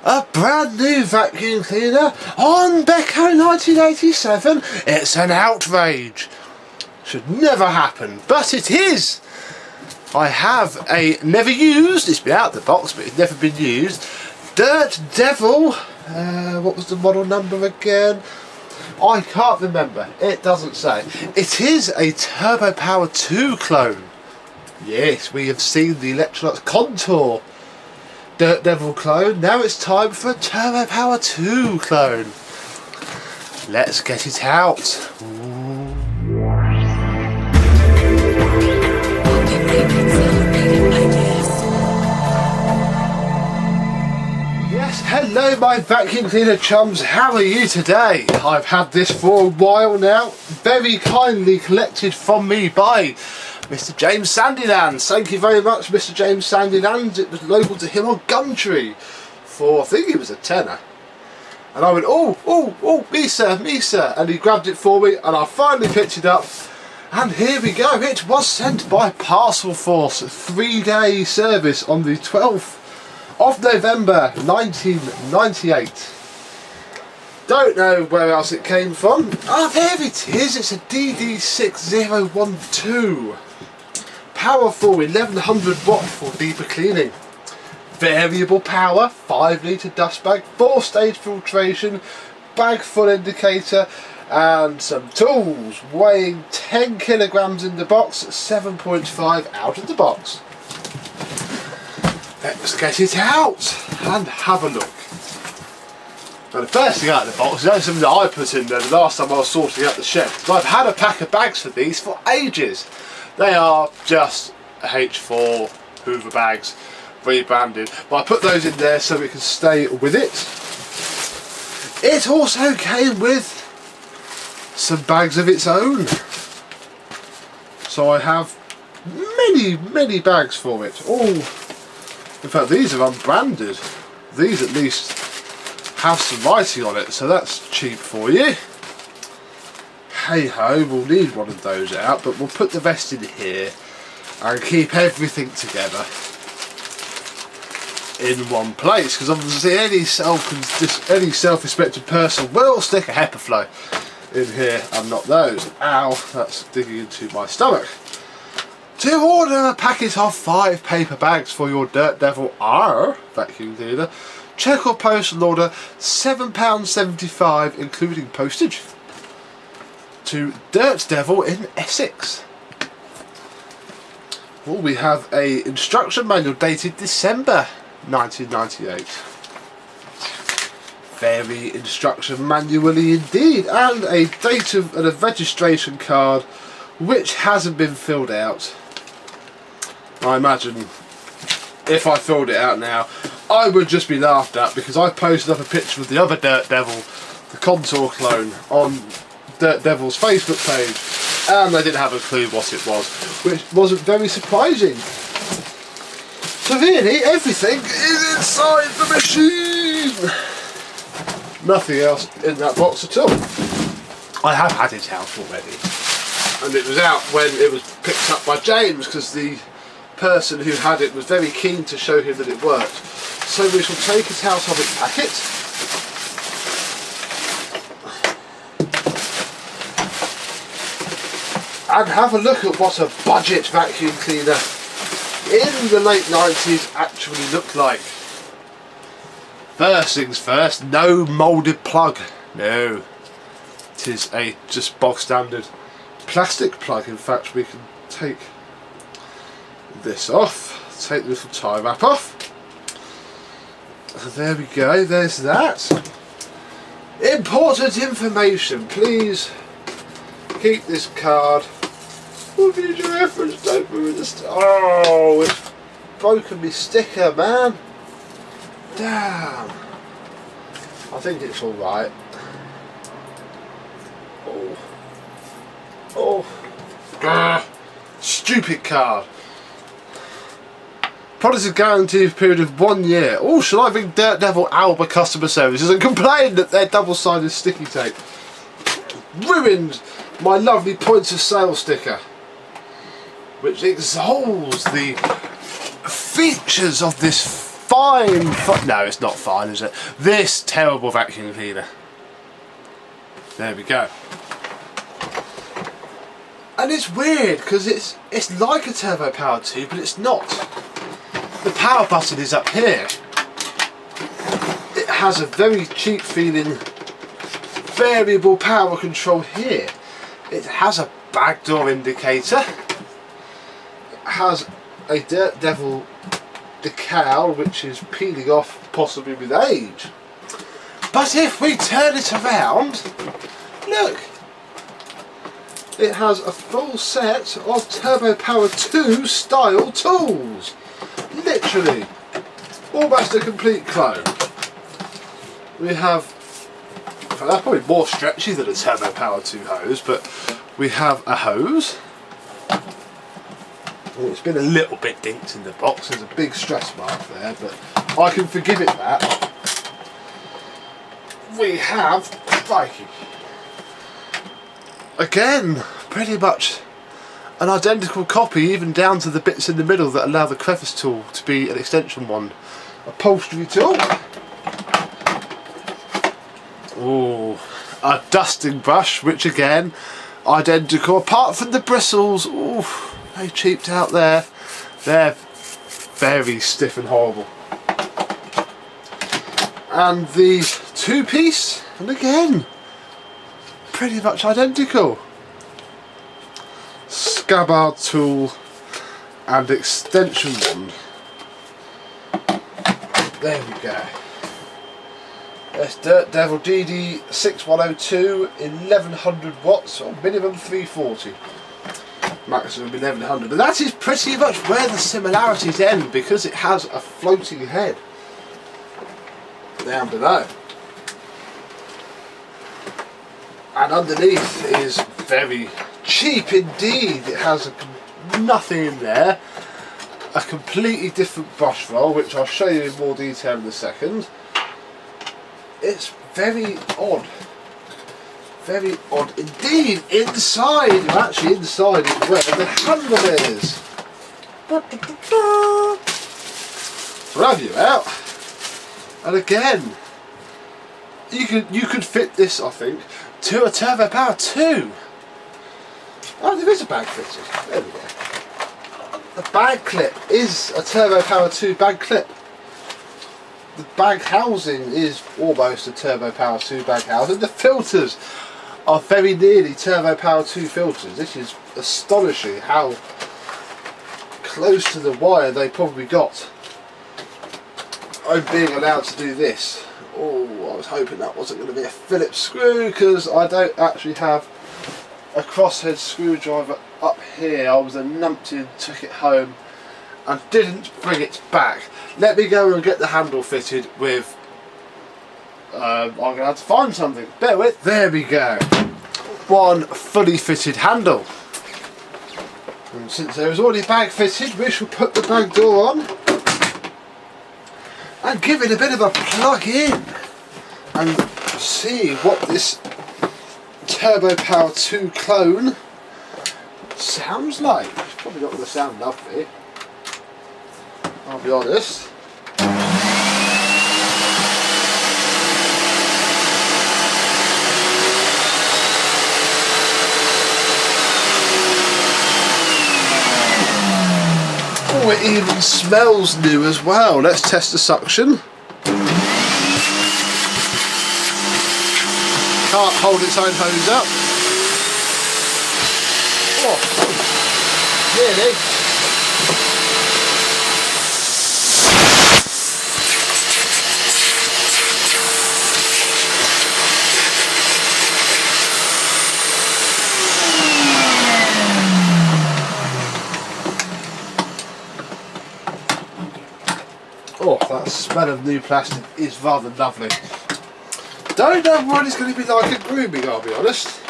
a brand new vacuum cleaner on Beko 1987. It's an outrage. Should never happen, but it is. I have a never used, it's been out of the box but it's never been used, Dirt Devil, what was the model number again? I can't remember, it doesn't say. It is a Turbo Power 2 clone. Yes, we have seen the Electrolux Contour Dirt Devil clone, now it's time for a Turbo Power 2 clone. Let's get it out. Ooh. Yes, hello my vacuum cleaner chums, how are you today? I've had this for a while now, very kindly collected from me by Mr. James Sandilands. Thank you very much, Mr. James Sandilands. It was local to him on Gumtree for, I think it was a tenner. And I went, oh, me sir, and he grabbed it for me and I finally picked it up. And here we go, it was sent by Parcel Force, 3-day service on the 12th of November 1998. Don't know where else it came from. Ah, there it is, it's a DD6012. Powerful 1100 watt for deeper cleaning. Variable power, 5 litre dust bag, 4-stage filtration, bag full indicator, and some tools weighing 10 kilograms in the box, 7.5 out of the box. Let's get it out and have a look. Now the first thing out of the box is only something that I put in there the last time I was sorting out the shed. I've had a pack of bags for these for ages. They are just H4 Hoover bags, rebranded, but I put those in there so we can stay with it. It also came with some bags of its own, so I have many bags for it. All, in fact, these are unbranded. These at least have some writing on it, so that's cheap for you. Hey ho, we'll need one of those out, but we'll put the rest in here and keep everything together in one place, because obviously any self-respecting person will stick a HEPA flow in here and not those. Ow, that's digging into my stomach. To order a packet of 5 paper bags for your Dirt Devil R vacuum cleaner, check or postal order £7.75 including postage to Dirt Devil in Essex. Well, we have a instruction manual dated December 1998. Very instruction manually indeed, and a date of and a registration card which hasn't been filled out. I imagine if I filled it out now I would just be laughed at, because I posted up a picture of the other Dirt Devil, the Contour clone, on Dirt Devil's Facebook page and they didn't have a clue what it was, which wasn't very surprising. So really everything is inside the machine. Nothing else in that box at all. I have had it out already, and it was out when it was picked up by James, because the person who had it was very keen to show him that it worked. So we shall take it out of its packet. And have a look at what a budget vacuum cleaner in the late 90s actually looked like. First things first, no moulded plug. No. It is a just bog standard plastic plug. In fact, we can take this off, take the little tie wrap off. So there we go, there's that. Important information, please keep this card. For future reference, don't ruin the oh, it's broken me sticker, man. Damn. I think it's alright. Oh. Stupid card. Product is guaranteed period of 1 year. Oh, shall I ring Dirt Devil Alba customer services and complain that their double-sided sticky tape ruined my lovely points of sale sticker, which extols the features of this fine, no, it's not fine, is it? This terrible vacuum cleaner. There we go. And it's weird because it's like a turbo power 2, but it's not. The power button is up here. It has a very cheap feeling variable power control here. It has a bag door indicator. It has a Dirt Devil decal which is peeling off possibly with age. But if we turn it around, look, it has a full set of Turbo Power 2 style tools. Literally, almost a complete clone. We have, well, that's probably more stretchy than a Turbo Power 2 hose, but we have a hose. Well, it's been a little bit dinked in the box, there's a big stress mark there, but I can forgive it that. We have, crikey, again, pretty much an identical copy, even down to the bits in the middle that allow the crevice tool to be an extension one. Upholstery tool. Oh, a dusting brush, which again, identical, apart from the bristles. Ooh, they cheaped out there. They're very stiff and horrible. And the two-piece, and again, pretty much identical. Scabbard tool and extension wand. There we go. That's Dirt Devil DD6102, 1100 watts, or minimum 340. Maximum 1100. But that is pretty much where the similarities end, because it has a floating head down below. And underneath is very cheap indeed. It has nothing in there. A completely different brush roll, which I'll show you in more detail in a second. It's very odd. Very odd indeed. Inside, well, actually inside is where the handle is. So I'll have you out. And again, you could fit this, I think, to a Turbo Power 2. Oh, there is a bag fitted. There we go. The bag clip is a Turbo Power 2 bag clip. The bag housing is almost a Turbo Power 2 bag housing. The filters are very nearly Turbo Power 2 filters. This is astonishing how close to the wire they probably got. I'm being allowed to do this. Oh, I was hoping that wasn't going to be a Phillips screw, because I don't actually have a crosshead screwdriver up here. I was a numpty, took it home and didn't bring it back. Let me go and get the handle fitted with I'm going to have to find something. Bear with. There we go. One fully fitted handle. And since there is already bag fitted, we shall put the bag door on and give it a bit of a plug in and see what this Turbo Power 2 clone sounds like. It's probably not going to sound lovely, I'll be honest. Oh, it even smells new as well. Let's test the suction. Can't hold its own hose up. Oh, really? Oh, that smell of new plastic is rather lovely. Don't know what it's going to be like at grooming, I'll be honest.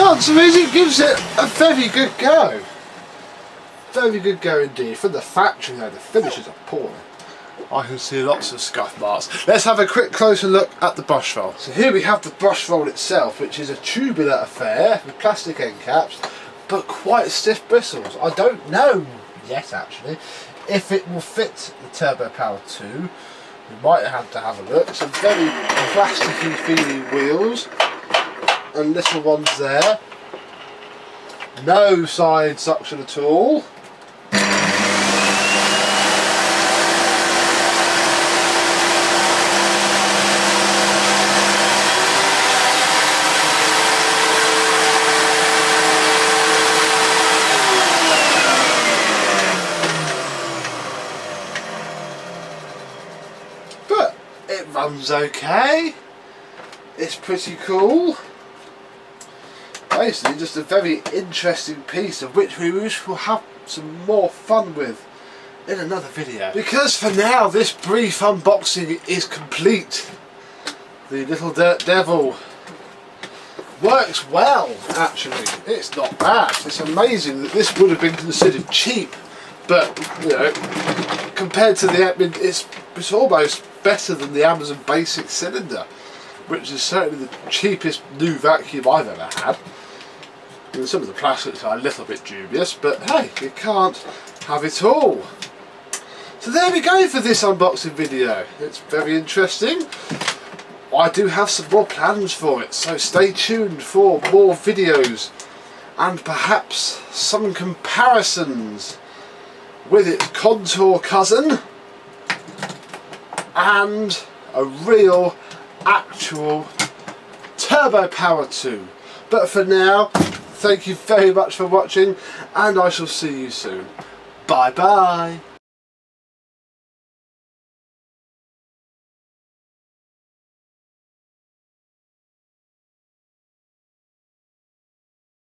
answer is it gives it a very good go. Very good go indeed. From the factory though, the finishes are poor. I can see lots of scuff marks. Let's have a quick closer look at the brush roll. So here we have the brush roll itself, which is a tubular affair with plastic end caps, but quite stiff bristles. I don't know yet actually if it will fit the Turbo Power 2. We might have to have a look. Some very plasticky feeling wheels and little ones there. No side suction at all. But it runs okay. It's pretty cool. Basically just a very interesting piece of which we will have some more fun with in another video. Because for now this brief unboxing is complete. The little Dirt Devil works well actually. It's not bad. It's amazing that this would have been considered cheap, but you know, compared to the it's almost better than the Amazon Basic cylinder, which is certainly the cheapest new vacuum I've ever had. And some of the plastics are a little bit dubious, but hey, you can't have it all. So there we go for this unboxing video. It's very interesting. I do have some more plans for it, so stay tuned for more videos and perhaps some comparisons with its contour cousin and a real actual Turbo Power 2. But for now, thank you very much for watching, and I shall see you soon. Bye bye.